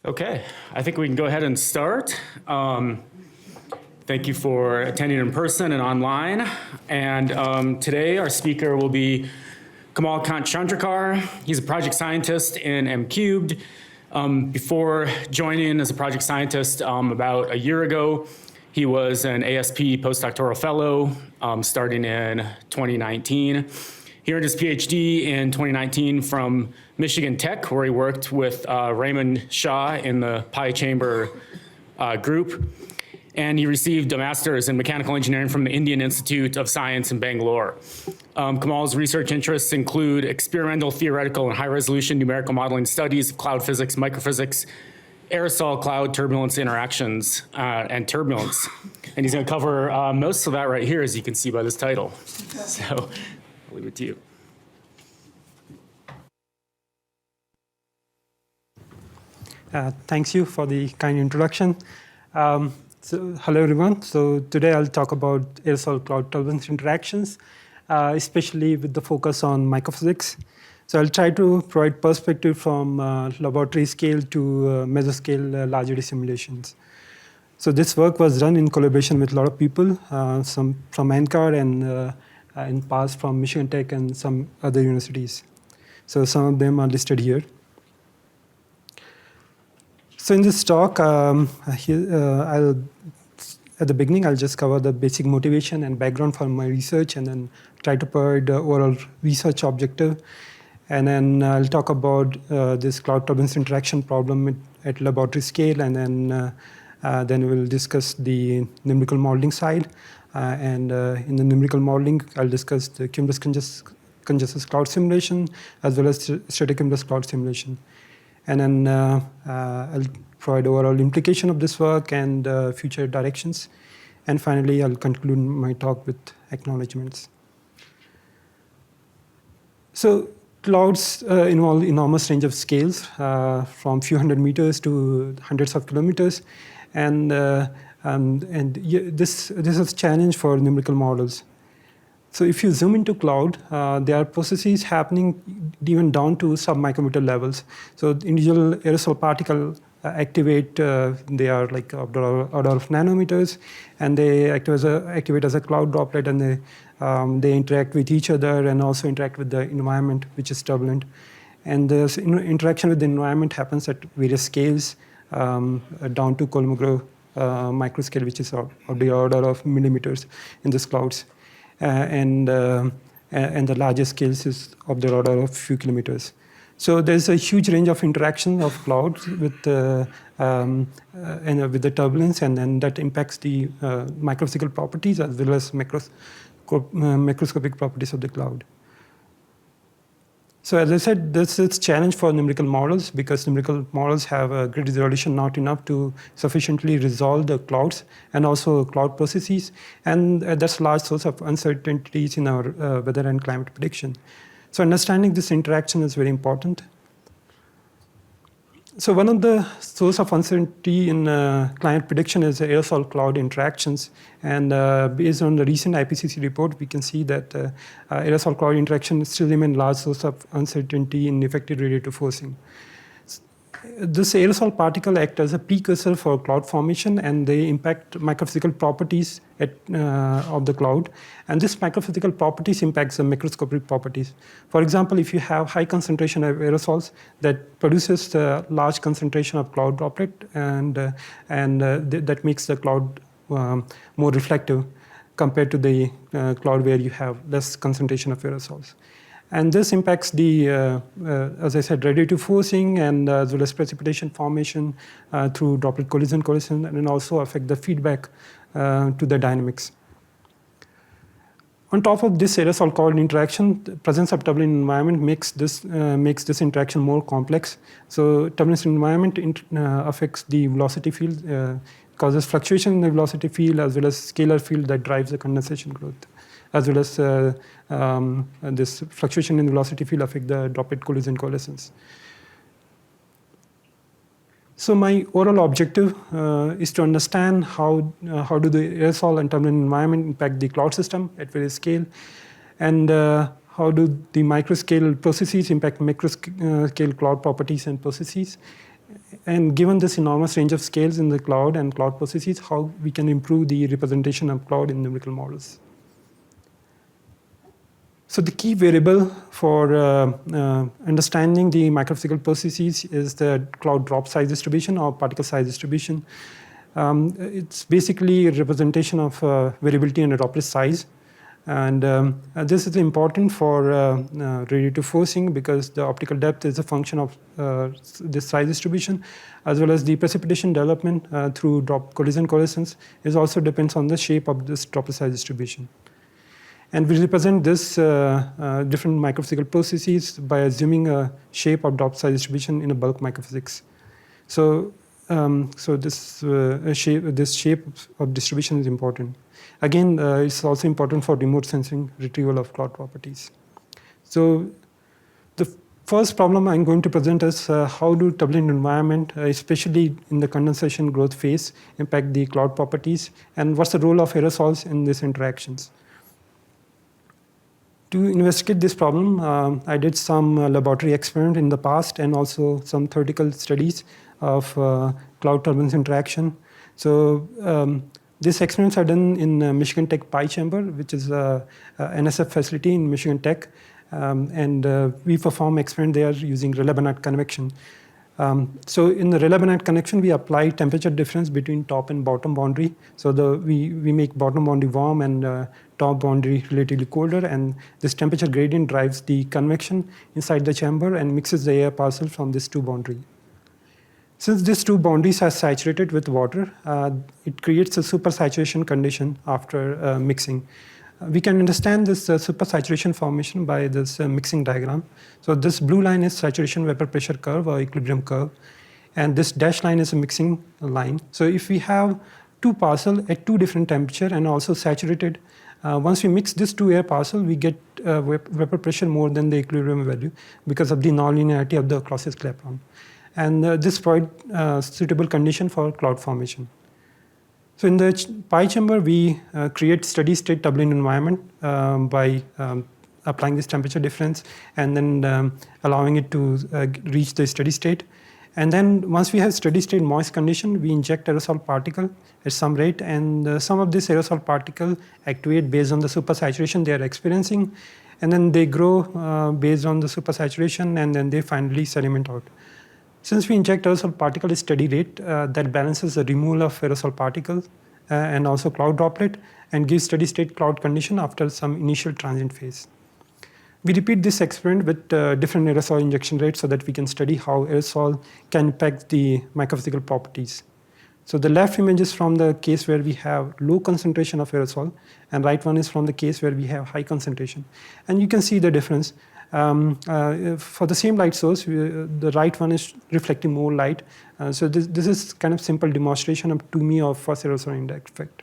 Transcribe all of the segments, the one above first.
Okay, I think we can go ahead and start. Thank you for attending in person and online. And today our speaker will be Kamal Chandrakar. He's a project scientist in M-Cubed. Before joining as a project scientist about a year ago, he was an ASP postdoctoral fellow starting in 2019. He earned his PhD in 2019 from Michigan Tech, where he worked with Raymond Shaw in the pi chamber group. And he received a master's in mechanical engineering from the Indian Institute of Science in Bangalore. Kamal's research interests include experimental, theoretical, and high-resolution numerical modeling studies of cloud physics, microphysics, aerosol-cloud-turbulence interactions, and turbulence. And he's going to cover most of that right here, as you can see by this title. So I'll leave it to you. Thanks you for the kind introduction. So, hello everyone. So today I'll talk about aerosol-cloud-turbulence interactions, especially with the focus on microphysics. So I'll try to provide perspective from laboratory scale to mesoscale large-eddy simulations. So this work was done in collaboration with a lot of people, some from NCAR and in past from Michigan Tech and some other universities. So some of them are listed here. So in this talk, at the beginning, I'll just cover the basic motivation and background for my research, and then try to provide the overall research objective. And then I'll talk about this cloud turbulence interaction problem at laboratory scale, and then we'll discuss the numerical modeling side. And in the numerical modeling, I'll discuss the cumulus congestus cloud simulation, as well as stratocumulus cloud simulation. And then I'll provide overall implication of this work and future directions. And finally, I'll conclude my talk with acknowledgements. So clouds involve enormous range of scales, from few hundred meters to hundreds of kilometers. And this is a challenge for numerical models. So if you zoom into cloud, there are processes happening even down to sub-micrometer levels. So individual aerosol particle activate, they are like order of nanometers, and they activate as a cloud droplet, and they interact with each other and also interact with the environment, which is turbulent. And this interaction with the environment happens at various scales, down to Kolmogorov microscale, which is of the order of millimeters in these clouds. And the largest scales is of the order of few kilometers. So there's a huge range of interaction of clouds with the turbulence, and then that impacts the microphysical properties as well as macroscopic properties of the cloud. So as I said, this is a challenge for numerical models, because numerical models have a grid resolution not enough to sufficiently resolve the clouds and also cloud processes. And that's a large source of uncertainties in our weather and climate prediction. So understanding this interaction is very important. So one of the source of uncertainty in climate prediction is aerosol-cloud interactions. And based on the recent IPCC report, we can see that aerosol-cloud interaction still remain large source of uncertainty in effective radiative forcing. This aerosol particle act as a precursor for cloud formation, and they impact microphysical properties of the cloud. And this microphysical properties impacts the macroscopic properties. For example, if you have high concentration of aerosols, that produces a large concentration of cloud droplet, and that makes the cloud more reflective compared to the cloud where you have less concentration of aerosols. And this impacts the, as I said, radiative forcing, and as well as precipitation formation through droplet collision, and then also affect the feedback to the dynamics. On top of this aerosol-cloud interaction, the presence of turbulent environment makes this interaction more complex. So turbulence environment affects the velocity field, causes fluctuation in the velocity field, as well as scalar field that drives the condensation growth, as well as this fluctuation in the velocity field affect the droplet collision coalescence. So my overall objective is to understand how do the aerosol and turbulent environment impact the cloud system at various scale, and how do the microscale processes impact macroscale cloud properties and processes, and given this enormous range of scales in the cloud and cloud processes, how we can improve the representation of cloud in numerical models. So the key variable for understanding the microphysical processes is the cloud drop size distribution or particle size distribution. It's basically a representation of variability in a droplet size. And this is important for radiative forcing because the optical depth is a function of this size distribution, as well as the precipitation development through drop collision coalescence is also depends on the shape of this droplet size distribution. And we represent this different microphysical processes by assuming a shape of drop size distribution in a bulk microphysics. So, this shape of distribution is important. Again, it's also important for remote sensing retrieval of cloud properties. So the first problem I'm going to present is how do turbulent environment, especially in the condensation growth phase, impact the cloud properties, and what's the role of aerosols in these interactions? To investigate this problem, I did some laboratory experiment in the past and also some theoretical studies of cloud turbulence interaction. So these experiments are done in Michigan Tech Pi Chamber, which is a NSF facility in Michigan Tech. We perform experiment there using Rayleigh-Bénard convection. So in the Rayleigh-Bénard convection, we apply temperature difference between top and bottom boundary. So we make bottom boundary warm and top boundary relatively colder. And this temperature gradient drives the convection inside the chamber and mixes the air parcel from these two boundaries. Since these two boundaries are saturated with water, it creates a supersaturation condition after mixing. We can understand this supersaturation formation by this mixing diagram. So this blue line is saturation vapor pressure curve or equilibrium curve, and this dashed line is a mixing line. So if we have two parcels at two different temperature and also saturated, once we mix these two air parcels, we get vapor pressure more than the equilibrium value because of the nonlinearity of the Clausius-Clapeyron. And this provides suitable condition for cloud formation. So in the Pi chamber, we create steady-state turbulent environment by applying this temperature difference and then allowing it to reach the steady state. And then once we have steady-state moist condition, we inject aerosol particle at some rate, and some of this aerosol particle activate based on the supersaturation they are experiencing, and then they grow based on the supersaturation, and then they finally sediment out. Since we inject aerosol particle at steady rate, that balances the removal of aerosol particles and also cloud droplet and gives steady state cloud condition after some initial transient phase. We repeat this experiment with different aerosol injection rates so that we can study how aerosol can impact the microphysical properties. So the left image is from the case where we have low concentration of aerosol, and right one is from the case where we have high concentration. And you can see the difference. For the same light source, the right one is reflecting more light. So this is kind of simple demonstration to me of first aerosol indirect effect.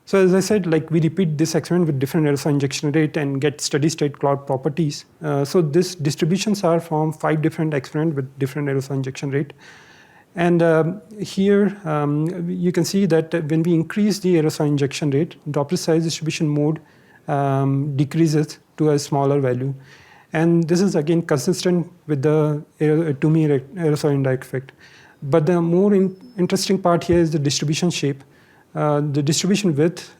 So as I said, like we repeat this experiment with different aerosol injection rate and get steady state cloud properties. So these distributions are from 5 different experiments with different aerosol injection rate. And here you can see that when we increase the aerosol injection rate, droplet size distribution mode decreases to a smaller value. And this is again consistent with the aerosol indirect effect. But the more interesting part here is the distribution shape. The distribution width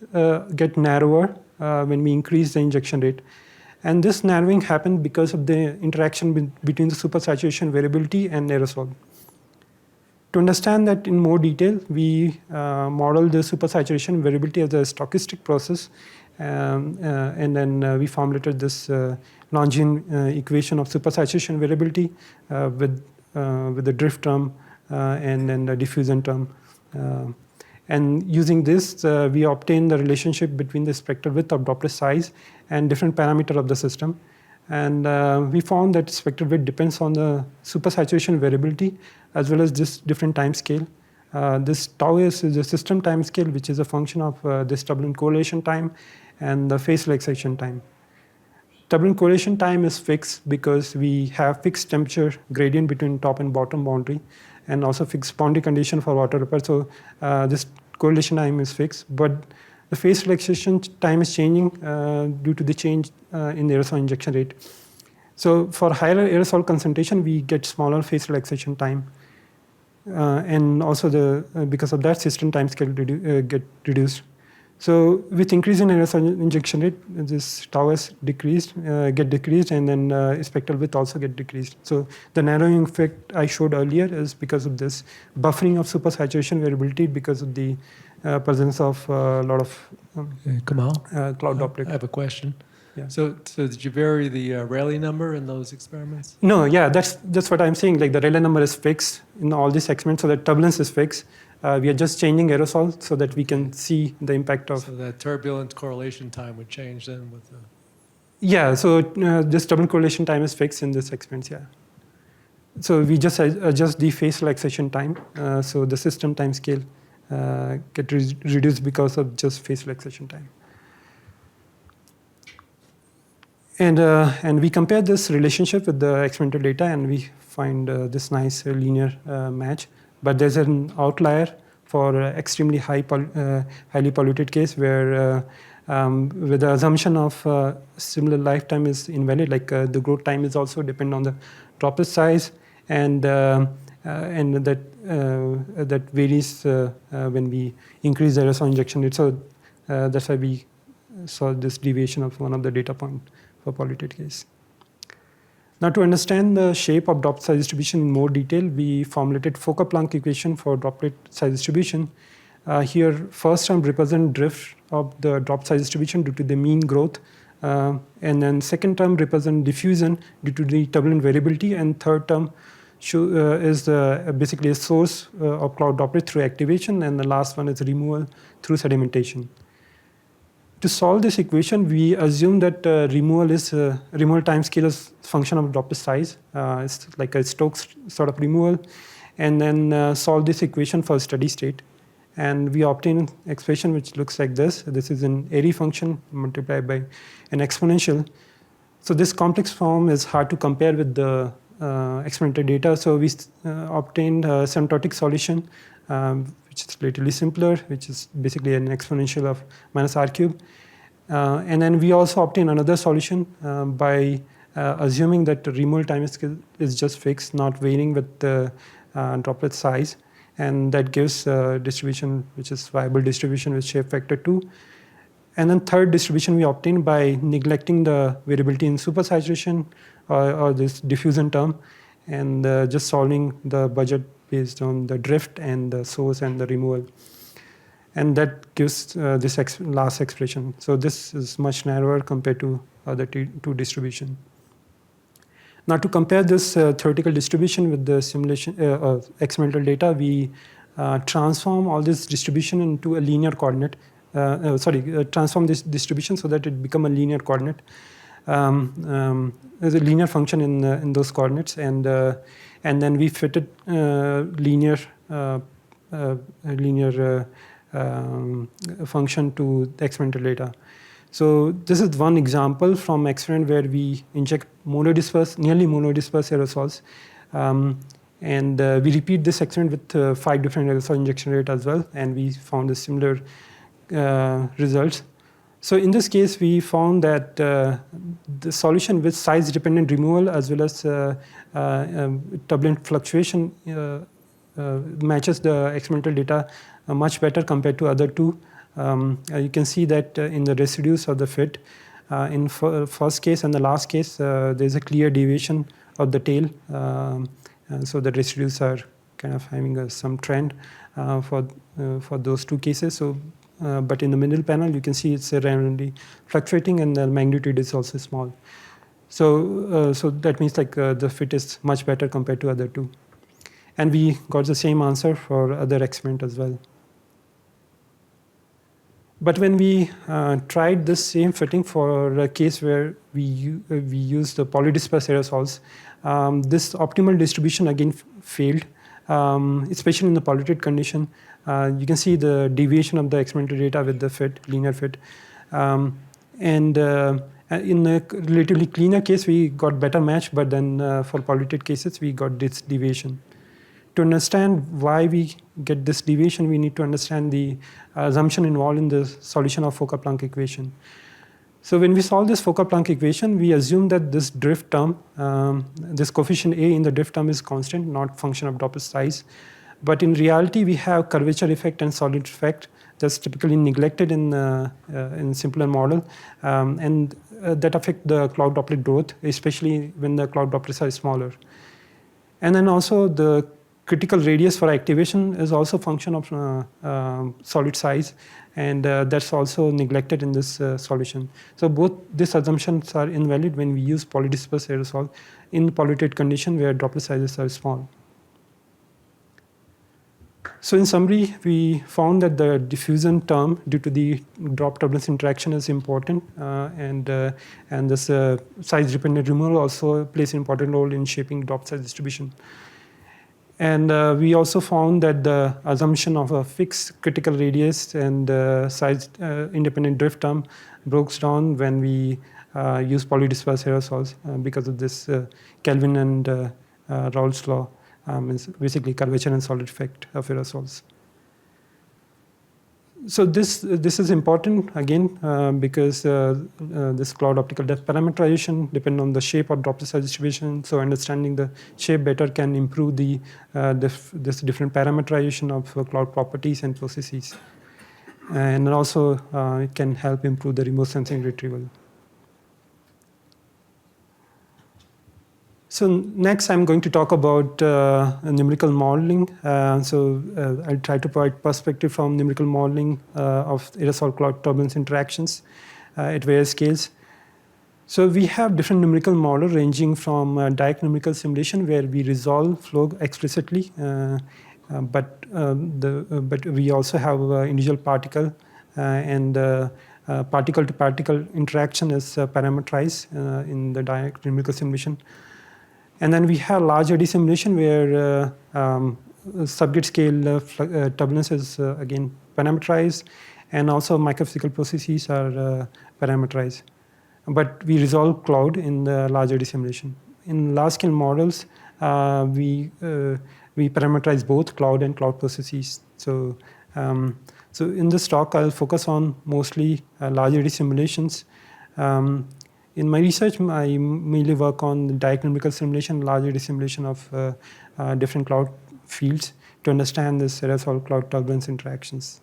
get narrower when we increase the injection rate. And this narrowing happened because of the interaction between the supersaturation variability and aerosol. To understand that in more detail, we model the supersaturation variability as a stochastic process. And then we formulated this Lagrangian equation of supersaturation variability with the drift term and then the diffusion term. And using this, we obtained the relationship between the spectral width of droplet size and different parameters of the system. And we found that spectral width depends on the supersaturation variability as well as this different time scale. This tau is the system time scale, which is a function of this turbulent correlation time and the phase relaxation time. Turbulent correlation time is fixed because we have fixed temperature gradient between top and bottom boundary and also fixed boundary condition for water vapor. So this correlation time is fixed, but the phase relaxation time is changing due to the change in the aerosol injection rate. So for higher aerosol concentration, we get smaller phase relaxation time. And also because of that, system time scale get reduced. So with increase in aerosol injection rate, this tau s get decreased, and then spectral width also get decreased. So the narrowing effect I showed earlier is because of this buffering of supersaturation variability because of the presence of a lot of Kamal, cloud droplet. I have a question. Yeah. So did you vary the Rayleigh number in those experiments? No, yeah, that's what I'm saying. Like the Rayleigh number is fixed in all these experiments, so the turbulence is fixed. We are just changing aerosol so that we can see the impact of. So that turbulent correlation time would change then with the. Yeah, so this turbulent correlation time is fixed in this experiment, yeah. So we just adjust the phase relaxation time. So the system time scale get reduced because of just phase relaxation time. And we compare this relationship with the experimental data, and we find this nice linear match. But there's an outlier for extremely highly polluted case where with the assumption of similar lifetime is invalid, like the growth time is also dependent on the droplet size, and that varies when we increase the aerosol injection rate. So that's why we saw this deviation of one of the data point for polluted case. Now, to understand the shape of droplet size distribution in more detail, we formulated Fokker-Planck equation for droplet size distribution. Here, first term represents drift of the drop size distribution due to the mean growth, and then second term represents diffusion due to the turbulent variability, and third term is basically a source of cloud droplet through activation, and the last one is removal through sedimentation. To solve this equation, we assume that removal time scale is function of droplet size. It's like a Stokes sort of removal, and then solve this equation for steady state. And we obtain expression which looks like this. This is an airy function multiplied by an exponential. So this complex form is hard to compare with the experimental data. So we obtained a asymptotic solution, which is relatively simpler, which is basically an exponential of minus r cubed. And then we also obtain another solution by assuming that the removal time is just fixed, not varying with the droplet size. And that gives a distribution which is viable distribution with shape factor 2. And then third distribution we obtain by neglecting the variability in supersaturation or this diffusion term, and just solving the budget based on the drift and the source and the removal. And that gives this last expression. So this is much narrower compared to other two distribution. Now to compare this theoretical distribution with the simulation experimental data, we transform all this distribution into a linear coordinate. Transform this distribution so that it become a linear coordinate. There's a linear function in those coordinates, and then we fitted linear function to the experimental data. So this is one example from experiment where we inject nearly monodispersed aerosols, and we repeat this experiment with 5 different aerosol injection rate as well, and we found a similar results. So in this case, we found that the solution with size-dependent removal as well as turbulent fluctuation matches the experimental data much better compared to other two. You can see that in the residues of the fit, in first case and the last case, there's a clear deviation of the tail. So the residues are kind of having some trend for those two cases. So, but in the middle panel, you can see it's randomly fluctuating, and the magnitude is also small. So, so that means like the fit is much better compared to other two. And we got the same answer for other experiment as well. But when we tried this same fitting for a case where we used the polydispersed aerosols, this optimal distribution again failed, especially in the polluted condition. You can see the deviation of the experimental data with the fit, linear fit. And in a relatively cleaner case, we got better match, but then for polluted cases, we got this deviation. To understand why we get this deviation, we need to understand the assumption involved in the solution of Fokker-Planck equation. So when we solve this Fokker-Planck equation, we assume that this drift term, this coefficient A in the drift term is constant, not function of droplet size. But in reality, we have curvature effect and solid effect that's typically neglected in simpler model, and that affect the cloud droplet growth, especially when the cloud droplets are smaller. And then also the critical radius for activation is also a function of solid size, and that's also neglected in this solution. So both these assumptions are invalid when we use polydispersed aerosol in polluted condition where droplet sizes are small. So in summary, we found that the diffusion term due to the drop turbulence interaction is important, and this size-dependent removal also plays an important role in shaping drop size distribution. And we also found that the assumption of a fixed critical radius and size-independent drift term breaks down when we use polydispersed aerosols because of this Kelvin and Raoult's law. Is basically curvature and solid effect of aerosols. So this is important again because this cloud optical depth parameterization depends on the shape of droplet size distribution. So understanding the shape better can improve this different parameterization of cloud properties and processes, and also it can help improve the remote sensing retrieval. So next, I'm going to talk about numerical modeling. I'll try to provide perspective from numerical modeling of aerosol-cloud-turbulence interactions at various scales. So we have different numerical models ranging from direct numerical simulation where we resolve flow explicitly, but we also have individual particle and particle-to-particle interaction is parameterized in the direct numerical simulation. And then we have large-eddy simulation where subgrid scale turbulence is again parameterized, and also microphysical processes are parameterized. But we resolve cloud in the large-eddy simulation. In large-scale models, we parameterize both cloud and cloud processes. So in this talk, I'll focus on mostly large-eddy simulations. In my research, I mainly work on direct numerical simulation, large-eddy simulation of different cloud fields to understand this aerosol-cloud-turbulence interactions.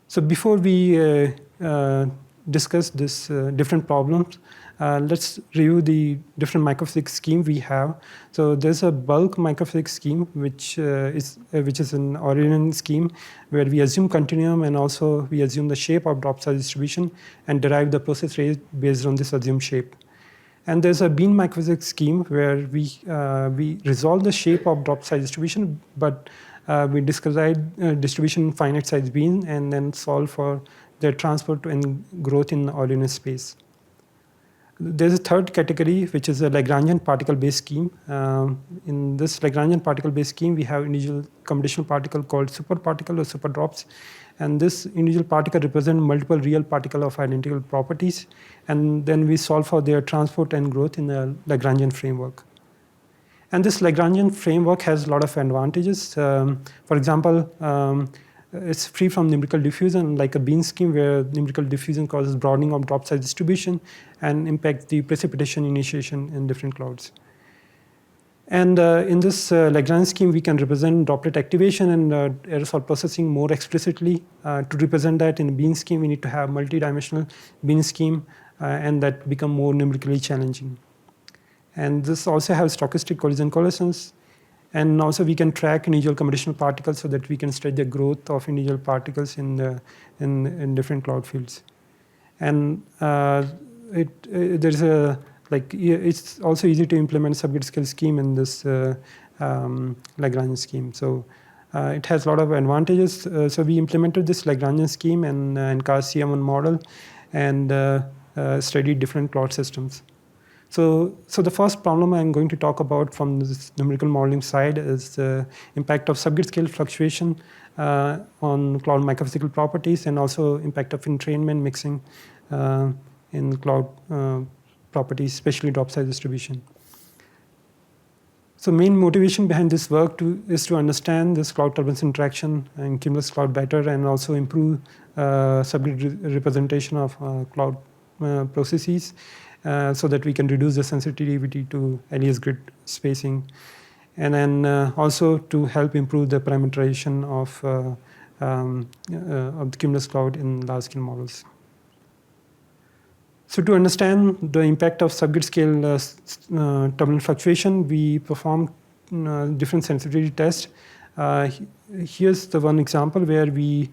So before we discuss this different problems, let's review the different microphysics scheme we have. So there's a bulk microphysics scheme which is an Eulerian scheme where we assume continuum and also we assume the shape of drop size distribution and derive the process rate based on this assumed shape. And there's a beam microphysics scheme where we resolve the shape of drop size distribution, but we describe distribution in finite size beam and then solve for their transport and growth in Eulerian space. There's a third category, which is a Lagrangian particle-based scheme. In this Lagrangian particle-based scheme, we have individual computational particle called superparticle or superdrops. And this individual particle represents multiple real particle of identical properties. And then we solve for their transport and growth in the Lagrangian framework. And this Lagrangian framework has a lot of advantages. For example, it's free from numerical diffusion, like a beam scheme where numerical diffusion causes broadening of drop size distribution and impacts the precipitation initiation in different clouds. And in this Lagrange scheme, we can represent droplet activation and aerosol processing more explicitly. To represent that in a beam scheme, we need to have multidimensional beam scheme, and that become more numerically challenging. And this also has stochastic collision coalescence. And also we can track individual computational particles so that we can study the growth of individual particles in different cloud fields. And it's also easy to implement subgrid scale scheme in this Lagrangian scheme. So it has a lot of advantages. So we implemented this Lagrangian scheme and NCAR CM1 model and studied different cloud systems. So the first problem I'm going to talk about from this numerical modeling side is the impact of subgrid scale fluctuation on cloud microphysical properties and also impact of entrainment mixing in cloud properties, especially drop size distribution. So main motivation behind this work is to understand this cloud turbulence interaction and cumulus cloud better and also improve subgrid representation of cloud processes so that we can reduce the sensitivity to LES grid spacing. And then also to help improve the parameterization of the cumulus cloud in large-scale models. So to understand the impact of subgrid scale turbulent fluctuation, we performed different sensitivity tests. Here's the one example where we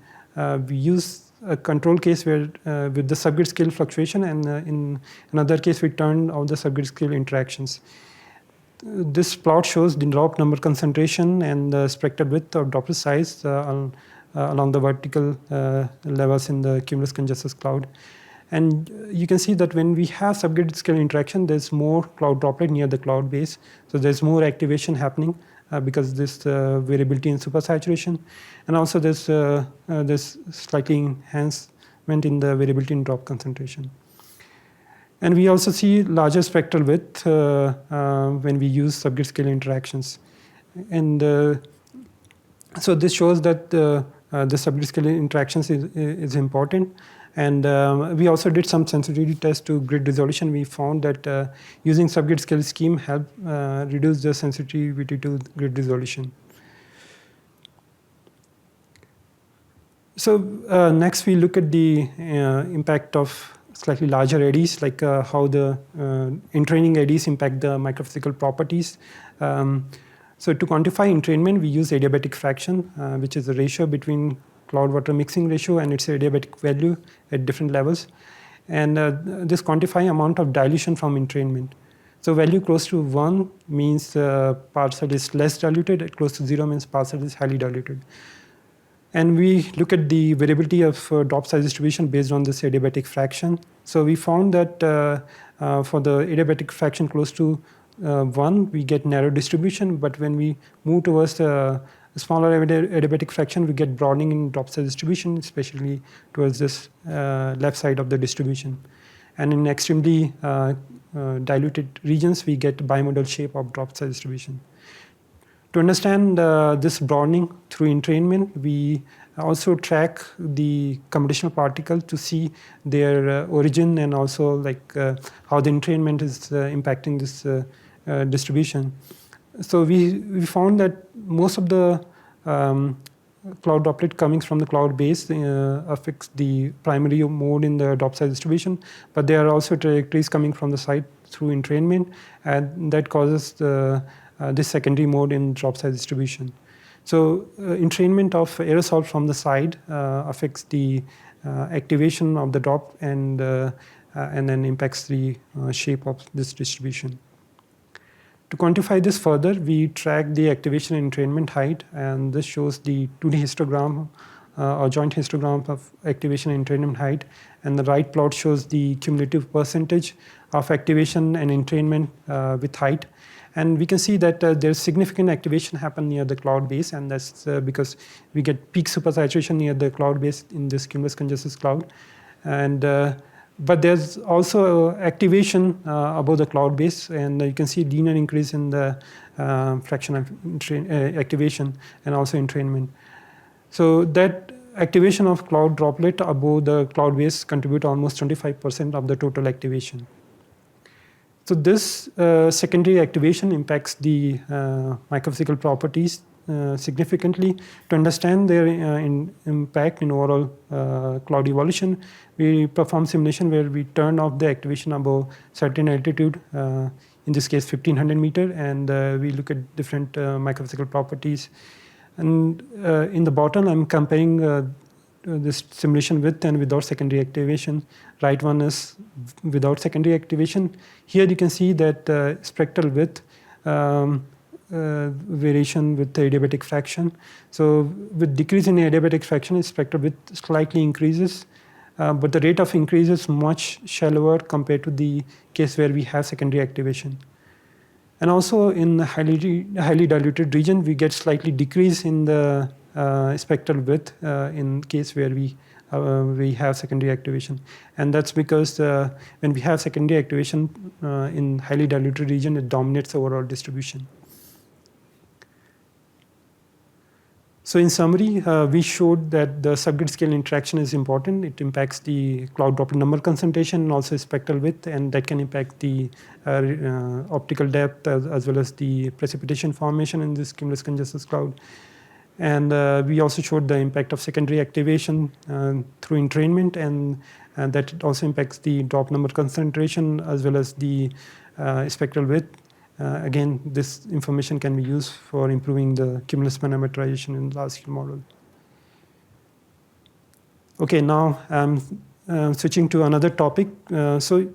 use a control case where with the subgrid scale fluctuation, and in another case we turned off the subgrid scale interactions. This plot shows the drop number concentration and the spectral width or droplet size along the vertical levels in the cumulus congestus cloud. And you can see that when we have subgrid scale interaction, there's more cloud droplet near the cloud base. So there's more activation happening because this variability in supersaturation. And also there's slightly enhancement in the variability in drop concentration. And we also see larger spectral width when we use subgrid scale interactions. And so this shows that the subgrid scale interactions is important. And we also did some sensitivity tests to grid resolution. We found that using subgrid scale scheme helped reduce the sensitivity to grid resolution. So next we look at the impact of slightly larger eddies, like how the entraining eddies impact the microphysical properties. So to quantify entrainment, we use adiabatic fraction, which is the ratio between cloud-water mixing ratio and its adiabatic value at different levels. And this quantify amount of dilution from entrainment. So value close to 1 means parcel is less diluted, close to 0 means parcel is highly diluted. And we look at the variability of drop size distribution based on this adiabatic fraction. So we found that for the adiabatic fraction close to 1, we get narrow distribution, but when we move towards the smaller adiabatic fraction, we get broadening in drop size distribution, especially towards this left side of the distribution. And in extremely diluted regions, we get bimodal shape of drop size distribution. To understand this broadening through entrainment, we also track the computational particle to see their origin and also like how the entrainment is impacting this distribution. So we found that most of the cloud droplet coming from the cloud base affects the primary mode in the drop size distribution, but there are also trajectories coming from the side through entrainment, and that causes this secondary mode in drop size distribution. So entrainment of aerosol from the side affects the activation of the drop and then impacts the shape of this distribution. To quantify this further, we track the activation and entrainment height, and this shows the 2D histogram or joint histogram of activation and entrainment height. And the right plot shows the cumulative percentage of activation and entrainment with height. And we can see that there's significant activation happen near the cloud base, and that's because we get peak supersaturation near the cloud base in this cumulus congestus cloud. And but there's also activation above the cloud base, and you can see linear increase in the fraction of activation and also entrainment. So that activation of cloud droplet above the cloud base contribute almost 25% of the total activation. So this secondary activation impacts the microphysical properties significantly. To understand their impact in overall cloud evolution, we perform simulation where we turn off the activation above certain altitude, in this case 1500 meter, and we look at different microphysical properties. And in the bottom, I'm comparing this simulation with and without secondary activation. Right one is without secondary activation. Here you can see that spectral width variation with the adiabatic fraction. So with decrease in the adiabatic fraction, spectral width slightly increases, but the rate of increase is much shallower compared to the case where we have secondary activation. And also in the highly diluted region, we get slightly decrease in the spectral width in case where we have secondary activation. And that's because when we have secondary activation in highly diluted region, it dominates the overall distribution. So in summary, we showed that the subgrid scale interaction is important. It impacts the cloud droplet number concentration and also spectral width, and that can impact the optical depth as well as the precipitation formation in this cumulus congestus cloud. And we also showed the impact of secondary activation through entrainment, and that also impacts the drop number concentration as well as the spectral width. Again, this information can be used for improving the cumulus parameterization in large-scale model. Okay, now I'm switching to another topic. So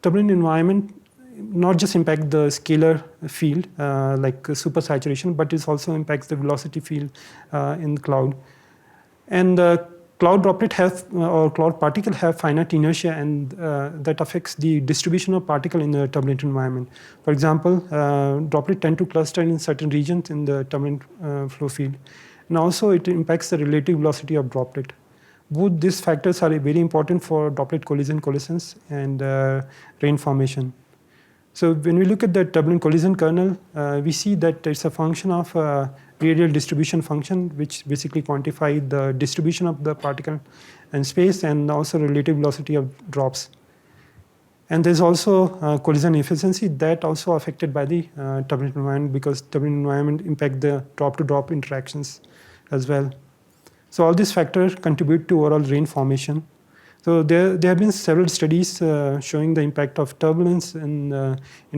turbulent environment not just impact the scalar field like supersaturation, but it also impacts the velocity field in the cloud. And cloud droplet have or cloud particle have finite inertia, and that affects the distribution of particle in the turbulent environment. For example, droplet tend to cluster in certain regions in the turbulent flow field, and also it impacts the relative velocity of droplet. Both these factors are very important for droplet collision coalescence and rain formation. So when we look at the turbulent collision kernel, we see that it's a function of radial distribution function, which basically quantify the distribution of the particle in space and also relative velocity of drops. And there's also collision efficiency that also affected by the turbulent environment, because turbulent environment impact the drop-to-drop interactions as well. So all these factors contribute to overall rain formation. So there have been several studies showing the impact of turbulence in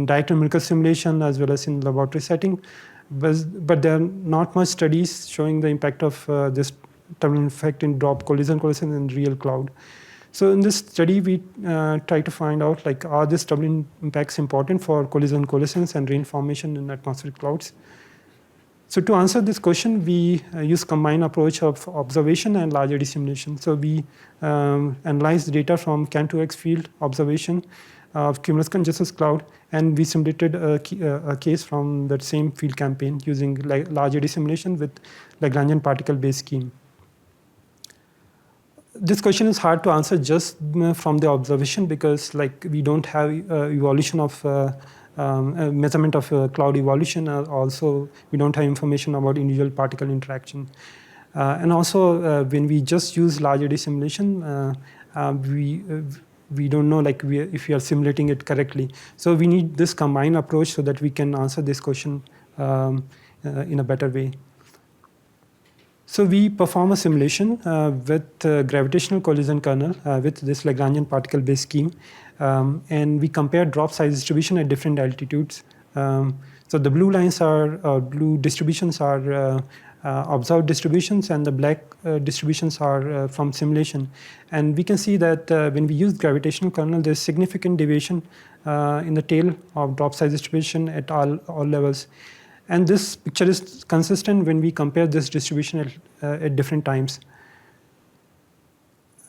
direct numerical simulation as well as in laboratory setting, but there are not much studies showing the impact of this turbulent effect in drop collision coalescence in real cloud. So in this study, we try to find out, like, are these turbulent impacts important for collision coalescence and rain formation in atmospheric clouds? So to answer this question, we use combined approach of observation and large-eddy simulation. So we analyzed data from Kant 2x field observation of cumulus congestus cloud, and we simulated a case from that same field campaign using large-eddy simulation with Lagrangian particle-based scheme. This question is hard to answer just from the observation, because we don't have evolution of measurement of cloud evolution. Also, we don't have information about individual particle interaction. And also, when we just use large-eddy simulation, we don't know if we are simulating it correctly. So we need this combined approach so that we can answer this question in a better way. So we perform a simulation with gravitational collision kernel with this Lagrangian particle-based scheme. And we compare drop size distribution at different altitudes. So the blue lines are, blue distributions are observed distributions, and the black distributions are from simulation. And we can see that when we use gravitational kernel, there's significant deviation in the tail of drop size distribution at all levels. And this picture is consistent when we compare this distribution at different times.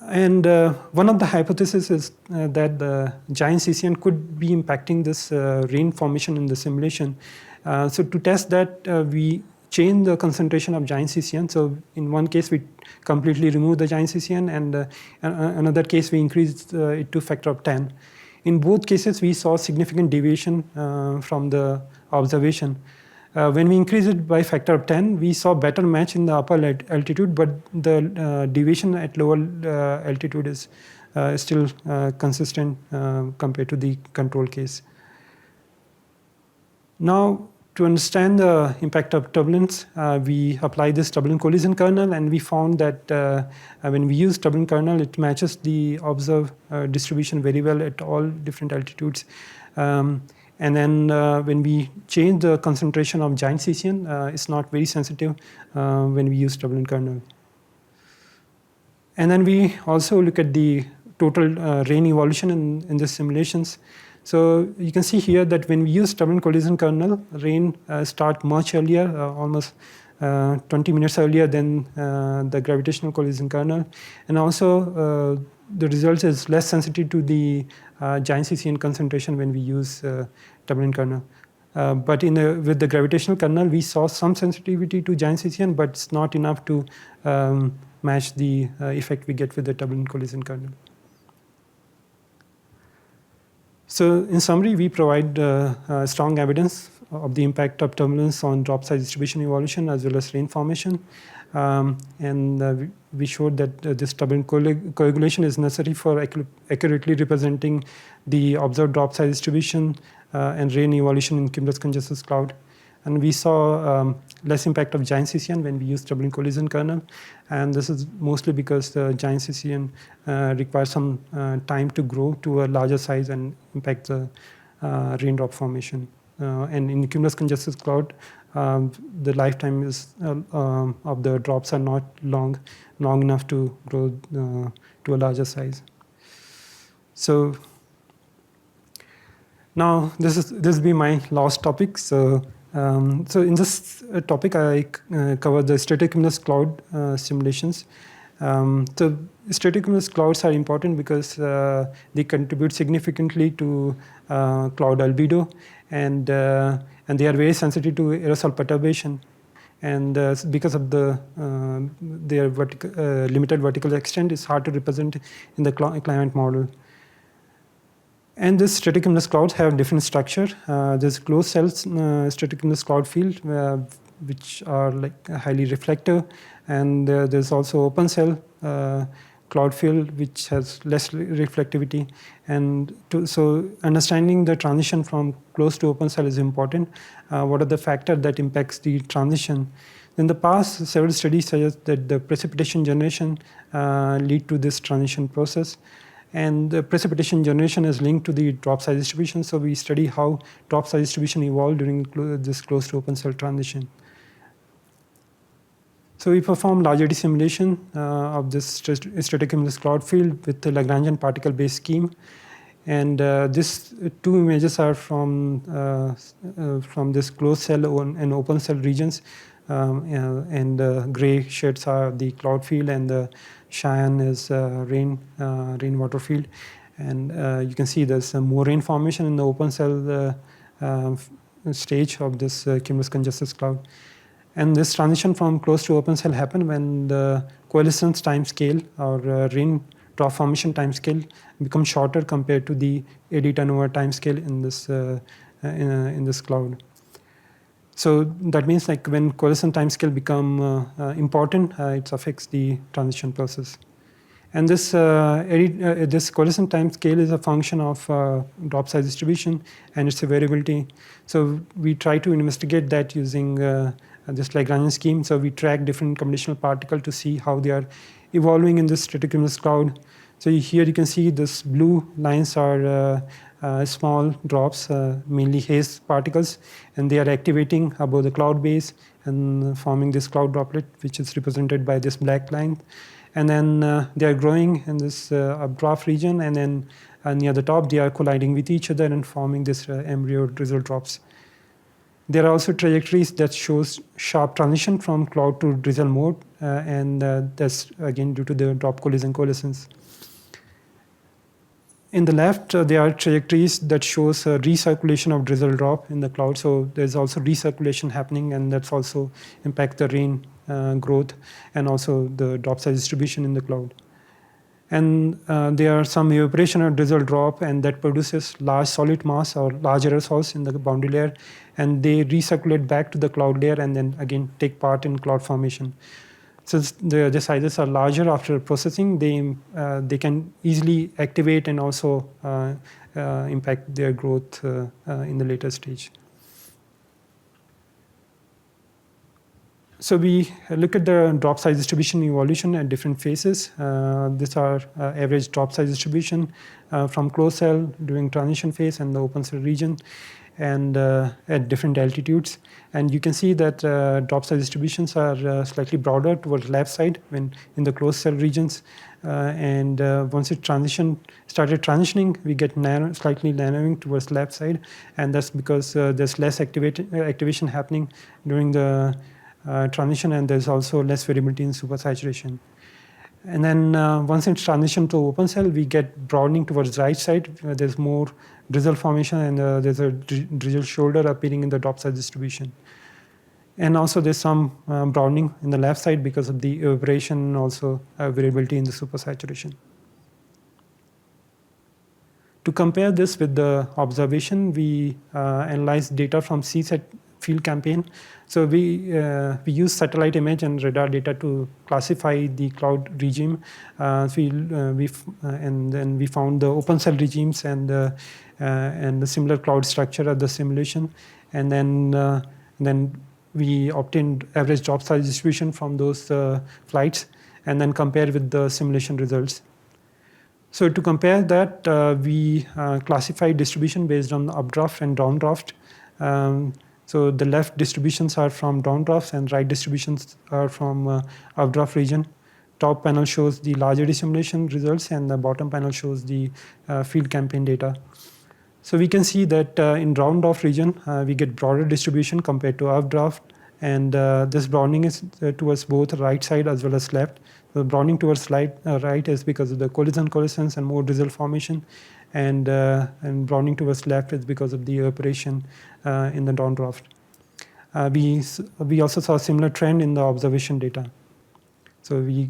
And one of the hypotheses is that the giant CCN could be impacting this rain formation in the simulation. So to test that, we change the concentration of giant CCN. So in one case, we completely remove the giant CCN, and another case, we increased it to a factor of 10. In both cases, we saw significant deviation from the observation. When we increase it by factor of 10, we saw better match in the upper altitude, but the deviation at lower altitude is still consistent compared to the control case. Now, to understand the impact of turbulence, we apply this turbulent collision kernel, and we found that when we use turbulent kernel, it matches the observed distribution very well at all different altitudes. And then when we change the concentration of giant CCN, it's not very sensitive when we use turbulent kernel. And then we also look at the total rain evolution in the simulations. So you can see here that when we use turbulent collision kernel, rain start much earlier, almost 20 minutes earlier than the gravitational collision kernel. And also the result is less sensitive to the giant CCN concentration when we use turbulent kernel. But with the gravitational kernel, we saw some sensitivity to giant CCN, but it's not enough to match the effect we get with the turbulent collision kernel. So in summary, we provide strong evidence of the impact of turbulence on drop size distribution evolution as well as rain formation. We showed that this turbulent coagulation is necessary for accurately representing the observed drop size distribution and rain evolution in cumulus congestus cloud. And we saw less impact of giant CCN when we used turbulent collision kernel. And this is mostly because the giant CCN requires some time to grow to a larger size and impact the raindrop formation. And in the cumulus congestus cloud, the lifetime is of the drops are not long enough to grow to a larger size. So now this will be my last topic. So in this topic, I cover the stratocumulus cloud simulations. So stratocumulus clouds are important because they contribute significantly to cloud albedo, and they are very sensitive to aerosol perturbation. And because of their limited vertical extent, it's hard to represent in the climate model. And these stratocumulus clouds have different structure. There's closed cell stratocumulus cloud field, which are like highly reflective, and there's also open cell cloud field, which has less reflectivity. And so understanding the transition from closed to open cell is important. What are the factors that impacts the transition? In the past, several studies suggest that the precipitation generation lead to this transition process. And the precipitation generation is linked to the drop size distribution. So we study how drop size distribution evolved during this closed to open cell transition. So we perform large-eddy simulation of this stratocumulus cloud field with the Lagrangian particle-based scheme. And these two images are from this closed cell and open cell regions. And the gray shades are the cloud field, and the cyan is rainwater field. And you can see there's more rain formation in the open cell stage of this cumulus congestus cloud. And this transition from closed to open cell happened when the coalescence time scale or rain drop formation time scale becomes shorter compared to the eddy turnover time scale in this cloud. So that means like when coalescence time scale become important, it affects the transition process. And this coalescence time scale is a function of drop size distribution and its variability. So we try to investigate that using this Lagrangian scheme. So we track different computational particles to see how they are evolving in this stratocumulus cloud. So here you can see this blue lines are small drops, mainly haze particles, and they are activating above the cloud base and forming this cloud droplet, which is represented by this black line. And then they are growing in this updraft region, and then near the top they are colliding with each other and forming this embryo drizzle drops. There are also trajectories that shows sharp transition from cloud to drizzle mode, and that's again due to the drop collision coalescence. In the left, there are trajectories that shows recirculation of drizzle drop in the cloud. So there's also recirculation happening, and that's also impact the rain growth and also the drop size distribution in the cloud. And there are some evaporation or drizzle drop, and that produces large solid mass or large aerosols in the boundary layer, and they recirculate back to the cloud layer and then again take part in cloud formation. Since the sizes are larger after processing, they can easily activate and also impact their growth in the later stage. So we look at the drop size distribution evolution at different phases. These are average drop size distribution from closed cell during transition phase and the open cell region, and at different altitudes. And you can see that drop size distributions are slightly broader towards left side when in the closed cell regions. And once it started transitioning, we get slightly narrowing towards left side. And that's because there's less activation happening during the transition, and there's also less variability in supersaturation. And then once it's transitioned to open cell, we get broadening towards right side. There's more drizzle formation, and there's a drizzle shoulder appearing in the drop size distribution. And also there's some broadening in the left side because of the evaporation and also variability in the supersaturation. To compare this with the observation, we analyzed data from CSAT field campaign. So we use satellite image and radar data to classify the cloud regime. And then we found the open cell regimes and the similar cloud structure of the simulation. And then we obtained average drop size distribution from those flights, and then compare with the simulation results. So to compare that, we classify distribution based on updraft and downdraft. So the left distributions are from downdrafts and right distributions are from updraft region. Top panel shows the large-eddy simulation results and the bottom panel shows the field campaign data. So we can see that in downdraft region, we get broader distribution compared to updraft, and this broadening is towards both right side as well as left. The broadening towards right is because of the collisions and more drizzle formation, and broadening towards left is because of the evaporation in the downdraft. We also saw a similar trend in the observation data. So we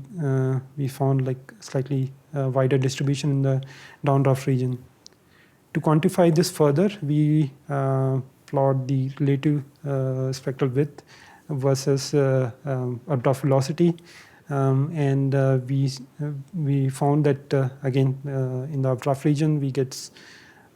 found like slightly wider distribution in the downdraft region. To quantify this further, we plot the relative spectral width versus updraft velocity. And we found that again in the updraft region we get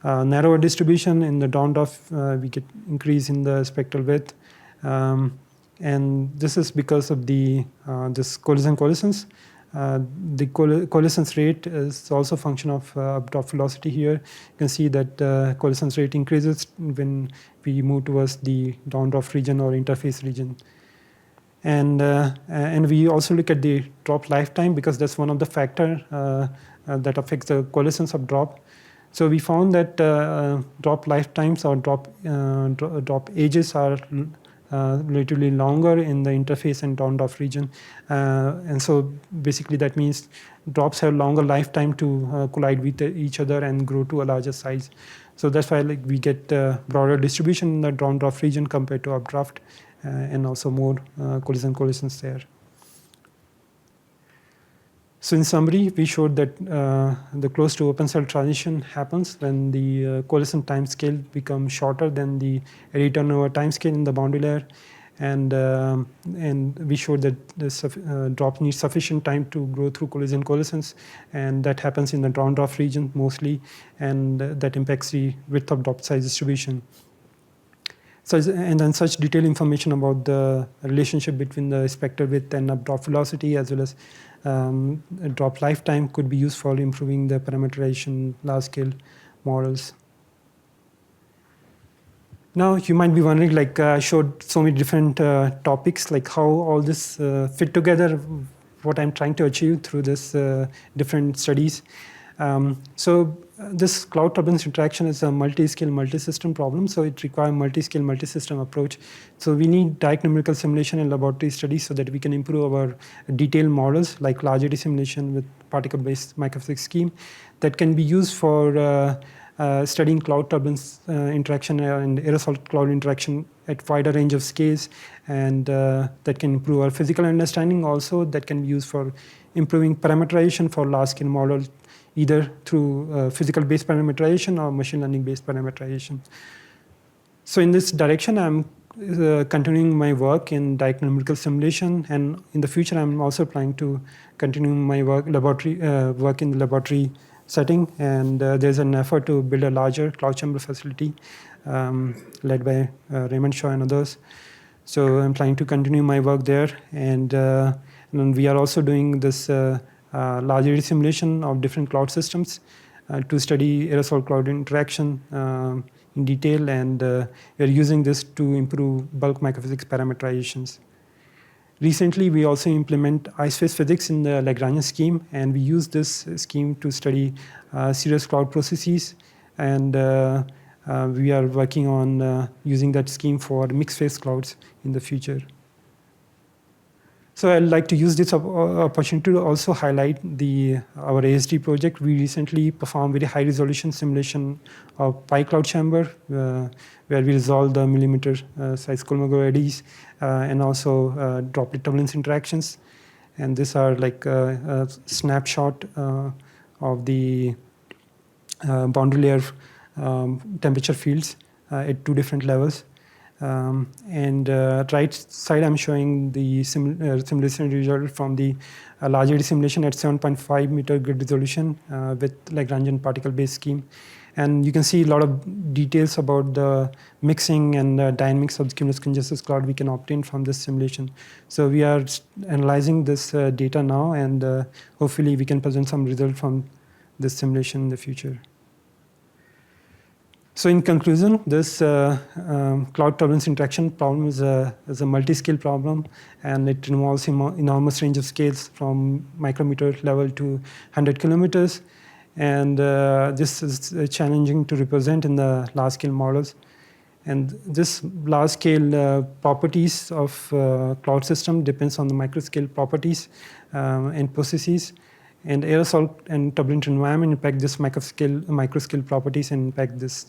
narrower distribution. In the downdraft we get increase in the spectral width, and this is because of the this collisions. The collisions rate is also a function of updraft velocity here. You can see that collisions rate increases when we move towards the downdraft region or interface region. And we also look at the drop lifetime because that's one of the factors that affects the collisions of drop. So we found that drop lifetimes or drop ages are relatively longer in the interface and downdraft region. And so basically that means drops have longer lifetime to collide with each other and grow to a larger size. So that's why we get broader distribution in the downdraft region compared to updraft. And also more collisions there. So in summary, we showed that the close to open cell transition happens when the collision time scale becomes shorter than the eddy turnover time scale in the boundary layer, and we showed that this drop needs sufficient time to grow through collisions, and that happens in the downdraft region mostly, and that impacts the width of drop size distribution. So, and then such detailed information about the relationship between the spectral width and updraft velocity as well as drop lifetime could be used for improving the parameterization large-scale models. Now you might be wondering, like I showed so many different topics, like how all this fit together, what I'm trying to achieve through this different studies. So this cloud turbulence interaction is a multi-scale, multi-system problem, so it requires multi-scale, multi-system approach. So we need direct numerical simulation and laboratory studies so that we can improve our detailed models like large-eddy simulation with particle-based microphysics scheme that can be used for studying cloud turbulence interaction and aerosol-cloud interaction at wider range of scales, and that can improve our physical understanding also, that can be used for improving parameterization for large-scale models, either through physical-based parameterization or machine learning-based parameterization. So in this direction, I'm continuing my work in direct numerical simulation, and in the future, I'm also planning to continue my work in the laboratory setting, and there's an effort to build a larger cloud chamber facility led by Raymond Shaw and others. So I'm planning to continue my work there, and we are also doing this large-eddy simulation of different cloud systems to study aerosol-cloud interaction in detail, and we're using this to improve bulk microphysics parameterizations. Recently, we also implement ice-phase physics in the Lagrangian scheme, and we use this scheme to study serious cloud processes, and we are working on using that scheme for mixed-phase clouds in the future. So I'd like to use this opportunity to also highlight our ASD project. We recently performed very high resolution simulation of pi cloud chamber, where we resolve the millimeter size Kolmogorov eddies and also droplet turbulence interactions. And these are like a snapshot of the boundary layer temperature fields at 2 different levels. Right side, I'm showing the simulation result from the large-eddy simulation at 7.5 meter grid resolution with Lagrangian particle-based scheme. And you can see a lot of details about the mixing and dynamics of the cumulus congestus cloud we can obtain from this simulation. So we are analyzing this data now, and hopefully we can present some result from this simulation in the future. So in conclusion, this cloud turbulence interaction problem is a multi-scale problem, and it involves enormous range of scales from micrometer level to 100 kilometers. And this is challenging to represent in the large-scale models. And this large-scale properties of cloud system depends on the microscale properties and processes. And aerosol and turbulent environment impact this microscale properties and impact this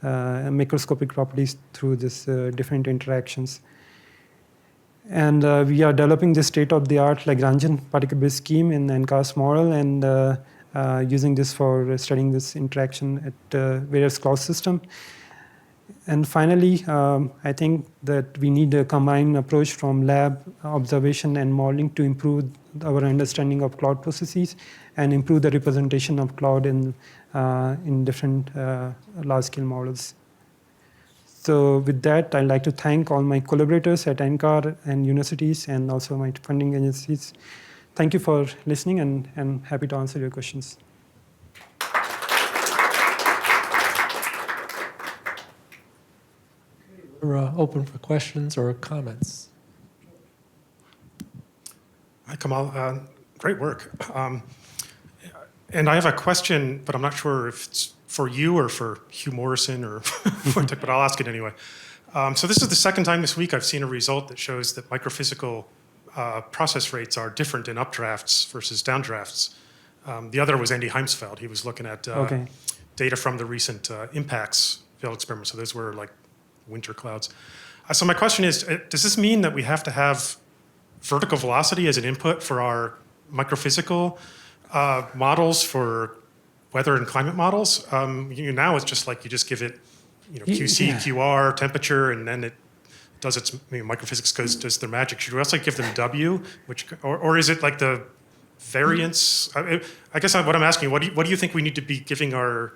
macroscopic properties through this different interactions. And we are developing this state-of-the-art Lagrangian particle-based scheme in the NCAR model, and using this for studying this interaction at various cloud system. And finally, I think that we need a combined approach from lab observation and modeling to improve our understanding of cloud processes and improve the representation of cloud in different large-scale models. So with that, I'd like to thank all my collaborators at NCAR and universities and also my funding agencies. Thank you for listening, and I'm happy to answer your questions. We're open for questions or comments. Hi, Kamal. Great work. And I have a question, but I'm not sure if it's for you or for Hugh Morrison or but I'll ask it anyway. So this is the second time this week I've seen a result that shows that microphysical process rates are different in updrafts versus downdrafts. The other was Andy Heimsfeld. He was looking at data from the recent impacts field experiments. So those were like winter clouds. So my question is, does this mean that we have to have vertical velocity as an input for our microphysical models for weather and climate models? Now it's just like you just give it QC, QR, temperature, and then it does its microphysics does their magic. Should we also give them W, or is it like the variance? I guess what I'm asking, what do you think we need to be giving our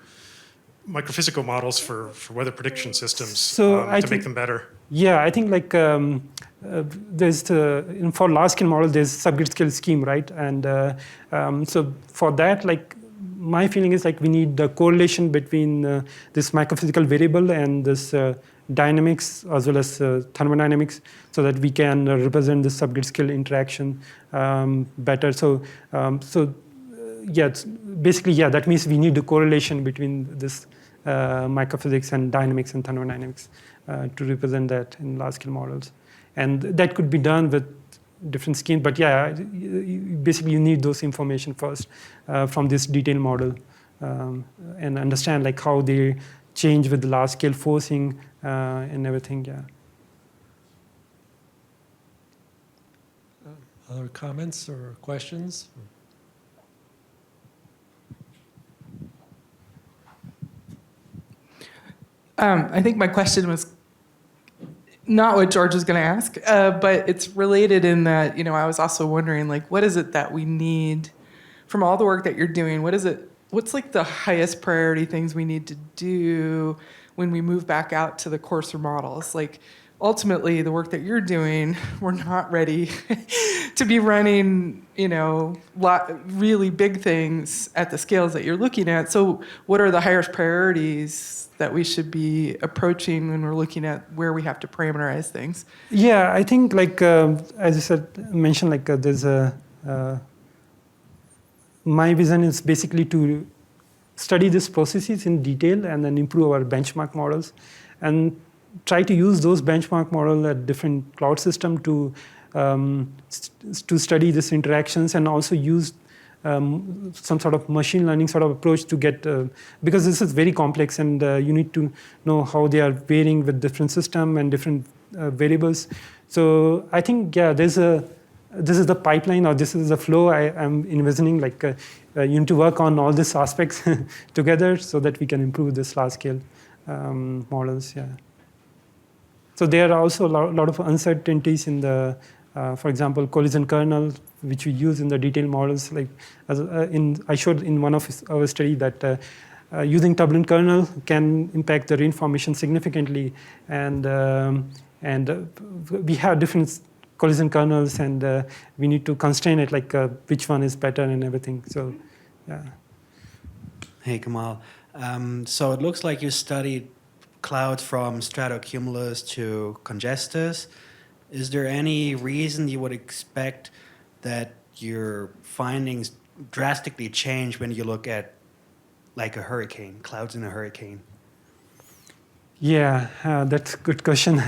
microphysical models for weather prediction systems to make them better? Yeah, I think like there's for large scale models there's subgrid scale scheme, right? And so for that, like my feeling is like we need the correlation between this microphysical variable and this dynamics as well as thermodynamics, so that we can represent the subgrid scale interaction better. So yeah, basically yeah, that means we need the correlation between this microphysics and dynamics and thermodynamics to represent that in large scale models. And that could be done with different schemes, but yeah, basically you need those information first from this detailed model and understand like how they change with the large scale forcing and everything, yeah. Other comments or questions? I think my question was not what George was going to ask, but it's related in that, I was also wondering, like, what is it that we need from all the work that you're doing? What's like the highest priority things we need to do when we move back out to the coarser models? Like, ultimately, the work that you're doing, we're not ready to be running, really big things at the scales that you're looking at. So what are the highest priorities that we should be approaching when we're looking at where we have to parameterize things? Yeah, I think like, as I mentioned, like there's my vision is basically to study these processes in detail and then improve our benchmark models and try to use those benchmark models at different cloud systems to study these interactions, and also use some sort of machine learning sort of approach to get, because this is very complex and you need to know how they are varying with different systems and different variables. So I think, yeah, there's a this is the pipeline or this is the flow I'm envisioning. Like you need to work on all these aspects together so that we can improve this large scale models. Yeah. So there are also a lot of uncertainties in the, for example, collision kernel, which we use in the detailed models. Like I showed in one of our study that using turbulent kernel can impact the rain formation significantly, and we have different collision kernels, and we need to constrain it, like which one is better and everything. So, yeah. Hey, Kamal. So it looks like you studied clouds from stratocumulus to congestus. Is there any reason you would expect that your findings drastically change when you look at like a hurricane, clouds in a hurricane? Yeah, that's a good question.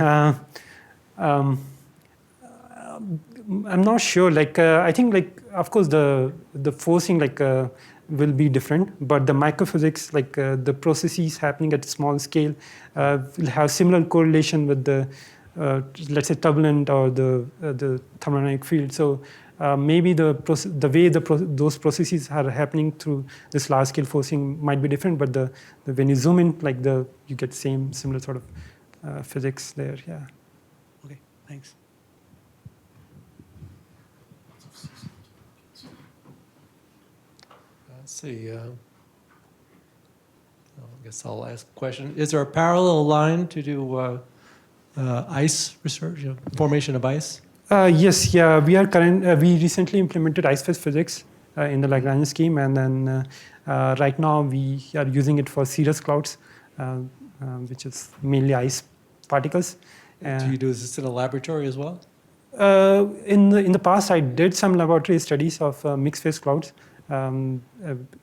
I'm not sure. Like, I think, like, of course, the forcing, like, will be different, but the microphysics, like the processes happening at small scale, will have similar correlation with the, let's say, turbulent or the thermodynamic field. So maybe the way those processes are happening through this large scale forcing might be different, but when you zoom in, like you get similar sort of physics there. Yeah. Okay, thanks. Let's see. I guess I'll ask a question. Is there a parallel line to do ice research, formation of ice? Yes, yeah. We recently implemented ice phase physics in the Lagrangian scheme, and then right now we are using it for cirrus clouds, which is mainly ice particles. Do you do this in a laboratory as well? In the past, I did some laboratory studies of mixed phase clouds in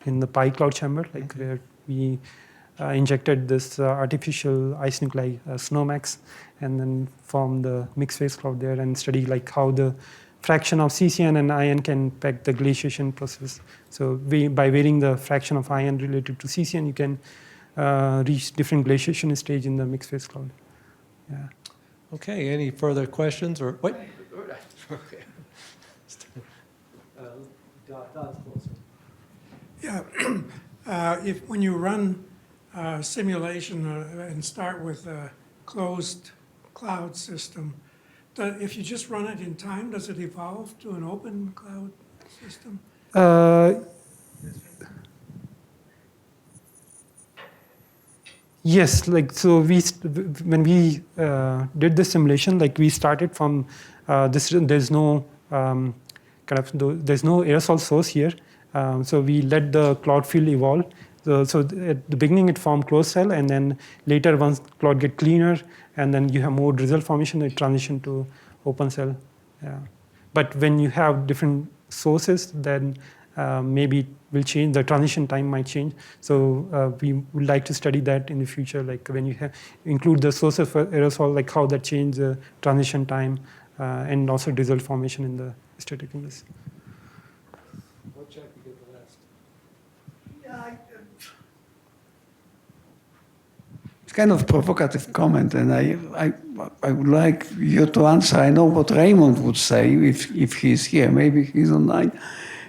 the pi cloud chamber, like where we injected this artificial ice nuclei, snowmax, and then form the mixed phase cloud there and study like how the fraction of CCN and IN can impact the glaciation process. So by varying the fraction of IN related to CCN, you can reach different glaciation stage in the mixed phase cloud. Yeah. Okay, any further questions or wait? Yeah, when you run a simulation and start with a closed cloud system, if you just run it in time, does it evolve to an open cloud system? Yes, like so when we did the simulation, like we started from there's no there's no aerosol source here, so we let the cloud field evolve. So at the beginning it formed closed cell, and then later once cloud get cleaner and then you have more drizzle formation, it transition to open cell. Yeah. But when you have different sources, then maybe it will change, the transition time might change. So we would like to study that in the future, like when you include the sources for aerosol, like how that changes the transition time and also drizzle formation in the stratocumulus. What check you get the last? Yeah, it's kind of provocative comment, and I would like you to answer. I know what Raymond would say if he's here. Maybe he's online.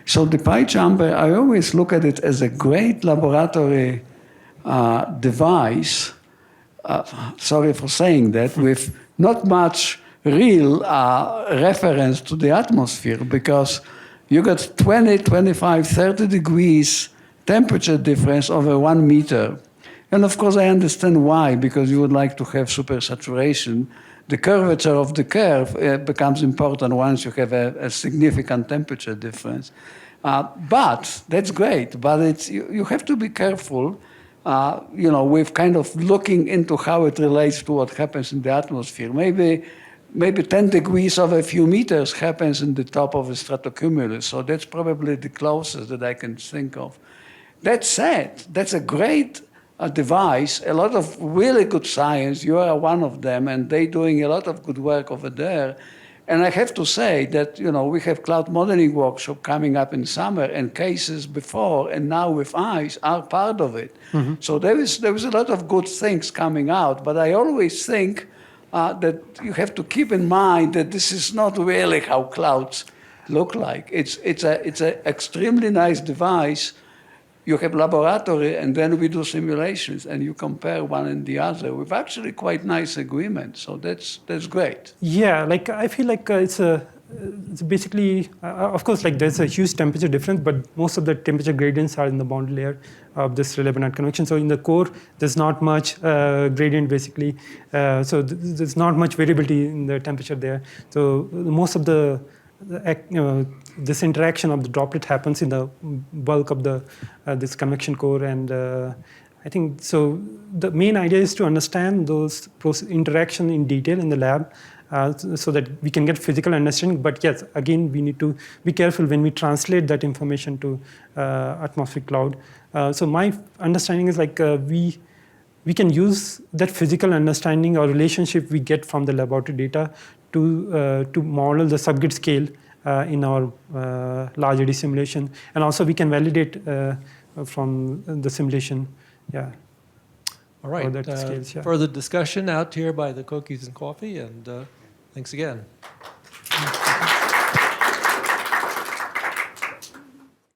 So the pi chamber, I always look at it as a great laboratory device. Sorry for saying that, with not much real reference to the atmosphere, because you got 20, 25, 30 degrees temperature difference over 1 meter. And of course, I understand why, because you would like to have supersaturation. The curvature of the curve becomes important once you have a significant temperature difference. But that's great, but you have to be careful, with kind of looking into how it relates to what happens in the atmosphere. Maybe 10 degrees over a few meters happens in the top of a stratocumulus, so that's probably the closest that I can think of. That said, that's a great device, a lot of really good science. You are one of them, and they're doing a lot of good work over there. And I have to say that, we have cloud modeling workshop coming up in summer, and cases before and now with ice are part of it. Mm-hmm. So there is a lot of good things coming out, but I always think that you have to keep in mind that this is not really how clouds look like. It's a extremely nice device. You have laboratory, and then we do simulations, and you compare one and the other with actually quite nice agreement. So that's great. Yeah, like I feel like it's basically, of course, like there's a huge temperature difference, but most of the temperature gradients are in the boundary layer of this relevant convection. So in the core, there's not much gradient basically. So there's not much variability in the temperature there. So most of this interaction of the droplet happens in the bulk of the this convection core, and I think so. The main idea is to understand those interaction in detail in the lab, so that we can get physical understanding. But yes, again, we need to be careful when we translate that information to atmospheric cloud. So my understanding is like we can use that physical understanding or relationship we get from the laboratory data to model the subgrid scale in our large-eddy simulation, and also we can validate from the simulation. Yeah. All right. that scales, yeah. Further discussion out here by the cookies and coffee, and thanks again.